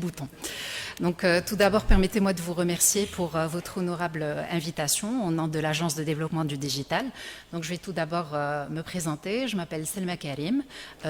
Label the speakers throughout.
Speaker 1: bouton. Donc tout d'abord, permettez-moi de vous remercier pour votre honorable invitation au nom de l'Agence de développement du digital. Donc je vais tout d'abord me présenter. Je m'appelle Selma Karim,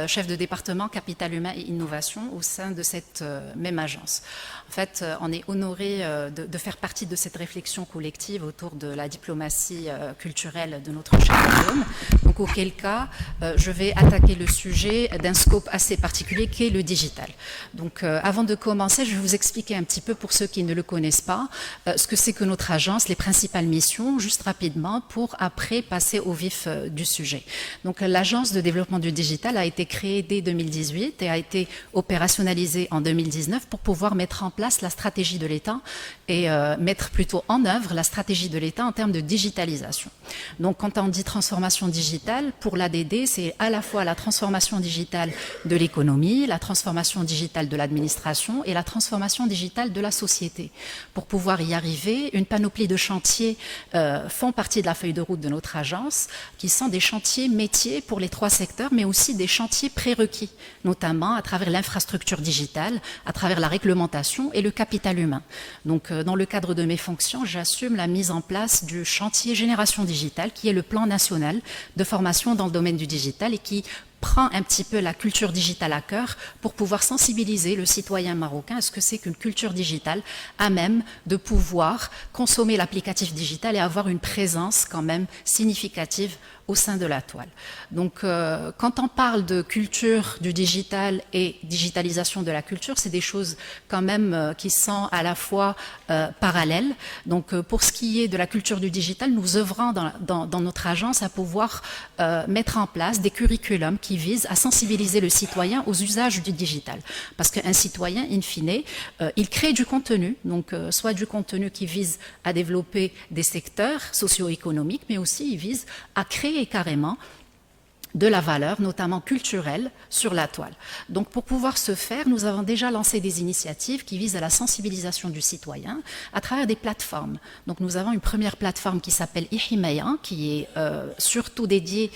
Speaker 1: chef de département capital humain et innovation au sein de cette même agence. En fait, on est honoré de faire partie de cette réflexion collective autour de la diplomatie culturelle de notre cher royaume. Donc auquel cas, je vais attaquer le sujet d'un scope assez particulier qui est le digital. Donc avant de commencer, je vais vous expliquer un petit peu pour ceux qui ne le connaissent pas ce que c'est que notre agence, les principales missions, juste rapidement pour après passer au vif du sujet. Donc l'agence de développement du digital a été créée dès 2018 et a été opérationnalisée en 2019 pour pouvoir mettre en place la stratégie de l'État et mettre plutôt en œuvre la stratégie de l'État en termes de digitalisation. Donc quand on dit transformation digitale, pour l'ADD, c'est à la fois la transformation digitale de l'économie, la transformation digitale de l'administration et la transformation digitale de la société. Pour pouvoir y arriver, une panoplie de chantiers font partie de la feuille de route de notre agence, qui sont des chantiers métiers pour les trois secteurs, mais aussi des chantiers prérequis, notamment à travers l'infrastructure digitale, à travers la réglementation et le capital humain. Donc, dans le cadre de mes fonctions, j'assume la mise en place du chantier Génération Digitale, qui est le plan national de formation dans le domaine du digital et qui prend un petit peu la culture digitale à cœur pour pouvoir sensibiliser le citoyen marocain à ce que c'est qu'une culture digitale à même de pouvoir consommer l'applicatif digital et avoir une présence quand même significative au sein de la toile. Donc, quand on parle de culture du digital et digitalisation de la culture, c'est des choses quand même qui sont à la fois parallèles. Donc, pour ce qui est de la culture du digital, nous œuvrons dans notre agence à pouvoir mettre en place des curriculums qui visent à sensibiliser le citoyen aux usages du digital. Parce qu'un citoyen, in fine, il crée du contenu, donc soit du contenu qui vise à développer des secteurs socio-économiques, mais aussi il vise à créer carrément de la valeur, notamment culturelle, sur la toile. Donc pour pouvoir ce faire, nous avons déjà lancé des initiatives qui visent à la sensibilisation du citoyen à travers des plateformes. Donc nous avons une première plateforme qui s'appelle Ihimaya, qui est surtout dédiée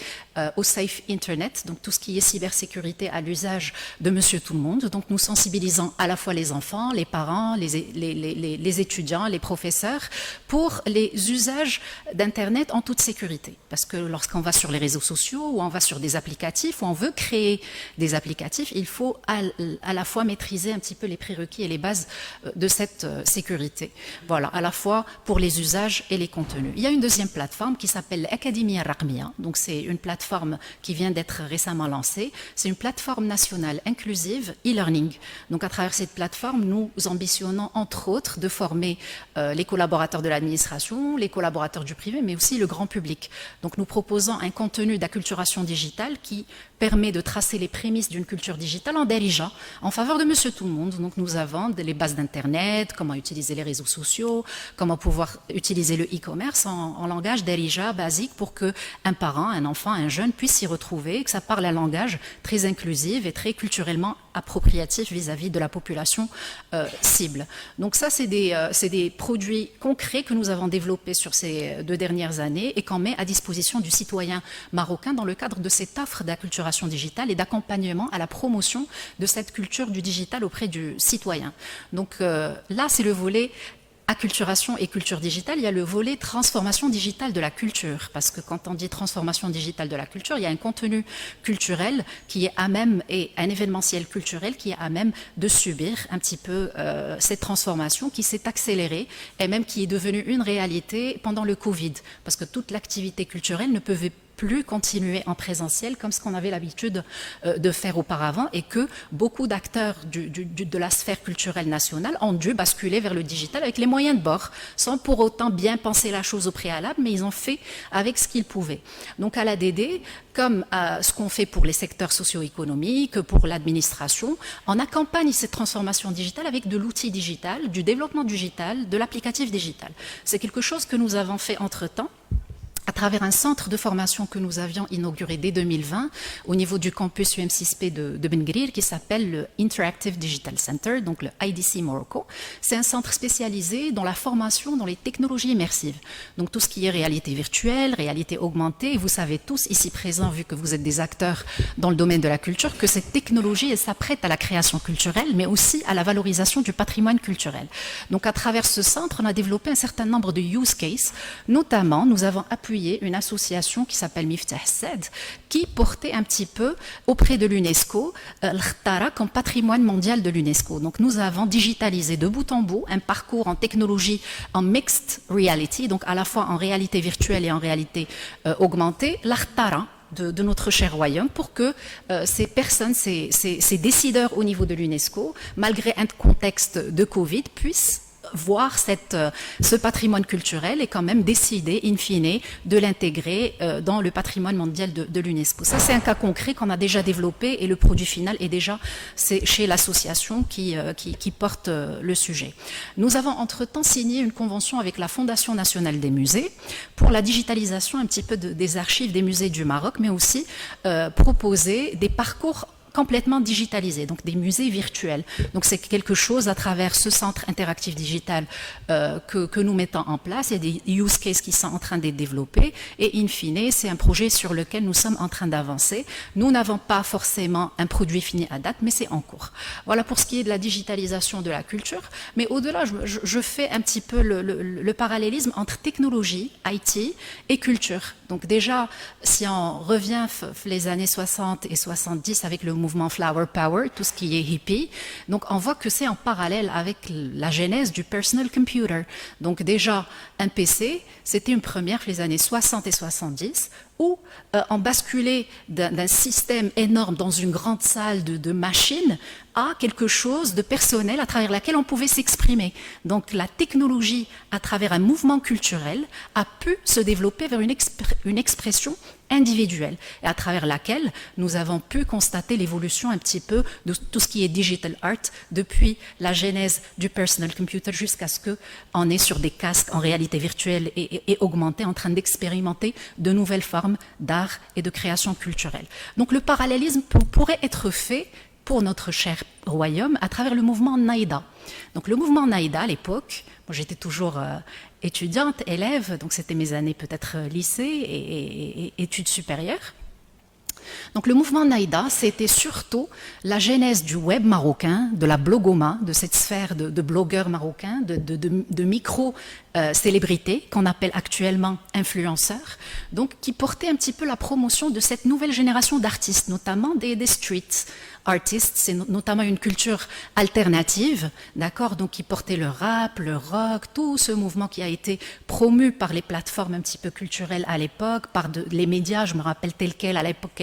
Speaker 1: au Safe Internet, donc tout ce qui est cybersécurité à l'usage de Monsieur Tout-le-Monde. Donc nous sensibilisons à la fois les enfants, les parents, les étudiants, les professeurs, pour les usages d'Internet en toute sécurité. Parce que lorsqu'on va sur les réseaux sociaux ou on va sur des applicatifs, où on veut créer des applicatifs, il faut à la fois maîtriser un petit peu les prérequis et les bases de cette sécurité. Voilà, à la fois pour les usages et les contenus. Il y a une deuxième plateforme qui s'appelle Academia Raqmiya. Donc c'est une plateforme qui vient d'être récemment lancée. C'est une plateforme nationale inclusive e-learning. Donc à travers cette plateforme, nous ambitionnons entre autres de former les collaborateurs de l'administration, les collaborateurs du privé, mais aussi le grand public. Donc nous proposons un contenu d'acculturation digitale qui permet de tracer les prémices d'une culture digitale en Darija, en faveur de Monsieur Tout-le-Monde. Donc nous avons les bases d'Internet, comment utiliser les réseaux sociaux, comment pouvoir utiliser le e-commerce en langage Darija basique pour qu'un parent, un enfant, un jeune puisse s'y retrouver, que ça parle un langage très inclusif et très culturellement appropriatif vis-à-vis de la population cible. Donc ça, c'est des produits concrets que nous avons développés sur ces 2 dernières années et qu'on met à disposition du citoyen marocain dans le cadre de cette offre d'acculturation digitale et d'accompagnement à la promotion de cette culture du digital auprès du citoyen. Donc là, c'est le volet acculturation et culture digitale. Il y a le volet transformation digitale de la culture, parce que quand on dit transformation digitale de la culture, il y a un contenu culturel qui est à même, et un événementiel culturel qui est à même de subir un petit peu cette transformation qui s'est accélérée et même qui est devenue une réalité pendant le Covid, parce que toute l'activité culturelle ne pouvait plus continuer en présentiel comme ce qu'on avait l'habitude de faire auparavant et que beaucoup d'acteurs de la sphère culturelle nationale ont dû basculer vers le digital avec les moyens de bord, sans pour autant bien penser la chose au préalable, mais ils ont fait avec ce qu'ils pouvaient. Donc à l'ADD, comme ce qu'on fait pour les secteurs socio-économiques, pour l'administration, on accompagne cette transformation digitale avec de l'outil digital, du développement digital, de l'applicatif digital. C'est quelque chose que nous avons fait entre-temps à travers un centre de formation que nous avions inauguré dès 2020 au niveau du campus UM6P de Ben Gurir, qui s'appelle le Interactive Digital Center, donc le IDC Morocco. C'est un centre spécialisé dans la formation dans les technologies immersives. Donc tout ce qui est réalité virtuelle, réalité augmentée, et vous savez tous ici présents, vu que vous êtes des acteurs dans le domaine de la culture, que cette technologie, elle s'apprête à la création culturelle, mais aussi à la valorisation du patrimoine culturel. Donc à travers ce centre, on a développé un certain nombre de use cases. Notamment, nous avons appuyé une association qui s'appelle Miftah Sad, qui portait un petit peu auprès de l'UNESCO l'Khtara comme patrimoine mondial de l'UNESCO. Donc nous avons digitalisé de bout en bout un parcours en technologie en mixed reality, donc à la fois en réalité virtuelle et en réalité augmentée, l'Khtara de notre cher royaume, pour que ces personnes, ces décideurs au niveau de l'UNESCO, malgré un contexte de Covid, puissent voir ce patrimoine culturel et quand même décider, in fine, de l'intégrer dans le patrimoine mondial de l'UNESCO. Ça, c'est un cas concret qu'on a déjà développé et le produit final est déjà chez l'association qui porte le sujet. Nous avons entre-temps signé une convention avec la Fondation nationale des musées pour la digitalisation un petit peu des archives des musées du Maroc, mais aussi proposer des parcours complètement digitalisés, donc des musées virtuels. Donc c'est quelque chose à travers ce centre interactif digital que nous mettons en place. Il y a des use cases qui sont en train d'être développés et in fine, c'est un projet sur lequel nous sommes en train d'avancer. Nous n'avons pas forcément un produit fini à date, mais c'est en cours. Voilà pour ce qui est de la digitalisation de la culture. Mais au-delà, je fais un petit peu le parallélisme entre technologie, IT et culture. Donc déjà, si on revient les années 60 et 70 avec le mouvement Flower Power, tout ce qui est hippie, donc on voit que c'est en parallèle avec la genèse du personal computer. Donc déjà, un PC, c'était une première les années 60 et 70, où on basculait d'un système énorme dans une grande salle de machines à quelque chose de personnel à travers laquelle on pouvait s'exprimer. Donc la technologie, à travers un mouvement culturel, a pu se développer vers une expression individuelle et à travers laquelle nous avons pu constater l'évolution un petit peu de tout ce qui est digital art depuis la genèse du personal computer jusqu'à ce qu'on est sur des casques en réalité virtuelle et augmentée en train d'expérimenter de nouvelles formes d'art et de création culturelle. Donc le parallélisme pourrait être fait pour notre cher royaume à travers le mouvement Naïda. Donc le mouvement Naïda à l'époque, moi j'étais toujours étudiante, élève, donc c'était mes années peut-être lycée et études supérieures. Donc le mouvement Naïda, c'était surtout la genèse du web marocain, de la blogoma, de cette sphère de blogueurs marocains, de micro-célébrités qu'on appelle actuellement influenceurs, donc qui portaient un petit peu la promotion de cette nouvelle génération d'artistes, notamment des street artists, c'est notamment une culture alternative, d'accord, donc qui portait le rap, le rock, tout ce mouvement qui a été promu par les plateformes un petit peu culturelles à l'époque, par les médias, je me rappelle tel quel à l'époque,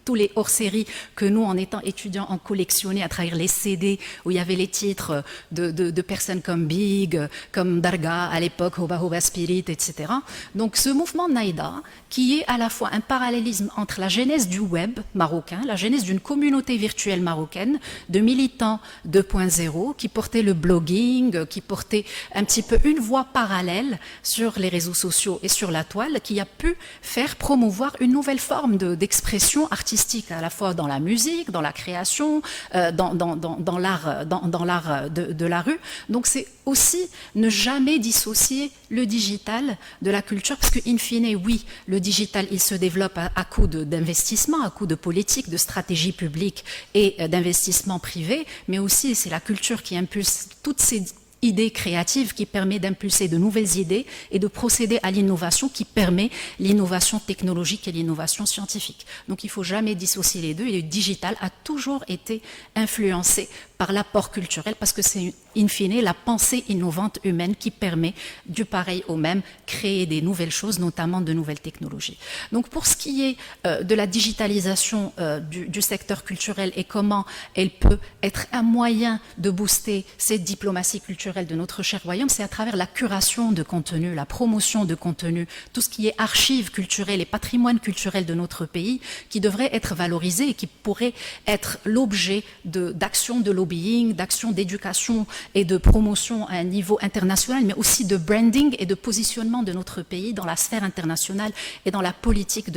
Speaker 1: tous les hors-séries que nous, en étant étudiants, on collectionnait à travers les CD où il y avait les titres de personnes comme Big, comme Darga à l'époque, Hoba Hoba Spirit, etc. Donc ce mouvement Naïda, qui est à la fois un parallélisme entre la genèse du web marocain, la genèse d'une communauté virtuelle marocaine, de militants 2.0, qui portait le blogging, qui portait un petit peu une voie parallèle sur les réseaux sociaux et sur la toile, qui a pu faire promouvoir une nouvelle forme d'expression artistique, à la fois dans la musique, dans la création, dans l'art de la rue. Donc c'est aussi ne jamais dissocier le digital de la culture, parce que in fine, oui, le digital, il se développe à coup d'investissement, à coup de politique, de stratégie publique et d'investissement privé, mais aussi c'est la culture qui impulse toutes ces idée créative qui permet d'impulser de nouvelles idées et de procéder à l'innovation qui permet l'innovation technologique et l'innovation scientifique. Donc il ne faut jamais dissocier les deux et le digital a toujours été influencé par l'apport culturel parce que c'est in fine la pensée innovante humaine qui permet du pareil au même créer des nouvelles choses, notamment de nouvelles technologies. Donc pour ce qui est de la digitalisation du secteur culturel et comment elle peut être un moyen de booster cette diplomatie culturelle de notre cher royaume, c'est à travers la curation de contenu, la promotion de contenu, tout ce qui est archives culturelles et patrimoine culturel de notre pays qui devrait être valorisé et qui pourrait être l'objet d'actions de lobbying, d'actions d'éducation et de promotion à un niveau international, mais aussi de branding et de positionnement de notre pays dans la sphère internationale et dans la politique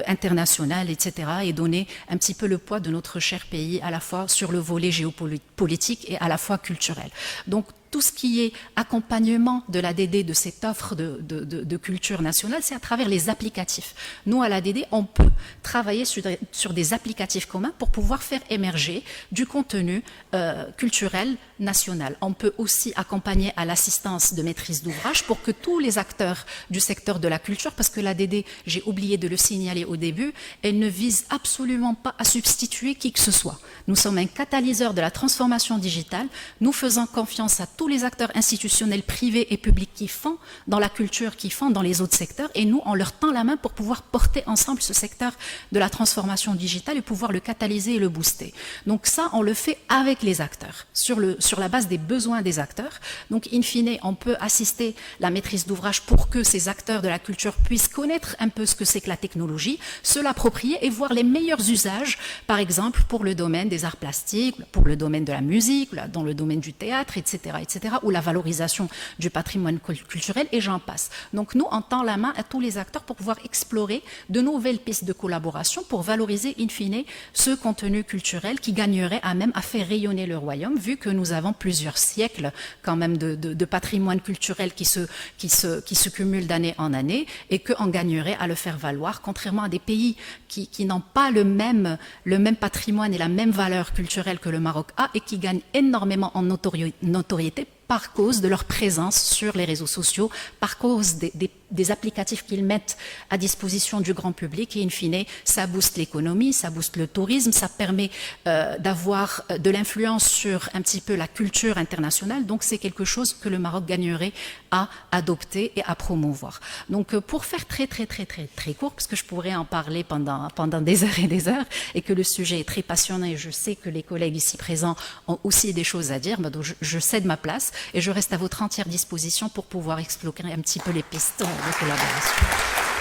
Speaker 1: internationale, etc. Et donner un petit peu le poids de notre cher pays à la fois sur le volet géopolitique et à la fois culturel. Donc, tout ce qui est accompagnement de l'ADD, de cette offre de culture nationale, c'est à travers les applicatifs. Nous, à l'ADD, on peut travailler sur des applicatifs communs pour pouvoir faire émerger du contenu culturel national. On peut aussi accompagner à l'assistance de maîtrise d'ouvrage pour que tous les acteurs du secteur de la culture, parce que l'ADD, j'ai oublié de le signaler au début, elle ne vise absolument pas à substituer qui que ce soit. Nous sommes un catalyseur de la transformation digitale. Nous faisons confiance à tous les acteurs institutionnels, privés et publics qui font dans la culture, qui font dans les autres secteurs, et nous, on leur tend la main pour pouvoir porter ensemble ce secteur de la transformation digitale et pouvoir le catalyser et le booster. Donc ça, on le fait avec les acteurs, sur la base des besoins des acteurs. Donc, in fine, on peut assister la maîtrise d'ouvrage pour que ces acteurs de la culture puissent connaître un peu ce que c'est que la technologie, se l'approprier et voir les meilleurs usages, par exemple, pour le domaine des arts plastiques, pour le domaine de la musique, dans le domaine du théâtre, etc., ou la valorisation du patrimoine culturel, et j'en passe. Donc nous, on tend la main à tous les acteurs pour pouvoir explorer de nouvelles pistes de collaboration pour valoriser, in fine, ce contenu culturel qui gagnerait à même à faire rayonner le royaume, vu que nous avons plusieurs siècles quand même de patrimoine culturel qui se cumule d'année en année, et qu'on gagnerait à le faire valoir, contrairement à des pays qui n'ont pas le même patrimoine et la même valeur culturelle que le Maroc a, et qui gagnent énormément en notoriété par cause de leur présence sur les réseaux sociaux, par cause des applicatifs qu'ils mettent à disposition du grand public, et in fine, ça booste l'économie, ça booste le tourisme, ça permet d'avoir de l'influence sur un petit peu la culture internationale. Donc c'est quelque chose que le Maroc gagnerait à adopter et à promouvoir. Donc pour faire très court, parce que je pourrais en parler pendant des heures et des heures, et que le sujet est très passionnant, et je sais que les collègues ici présents ont aussi des choses à dire, donc je cède ma place et je reste à votre entière disposition pour pouvoir explorer un petit peu les pistes de collaboration.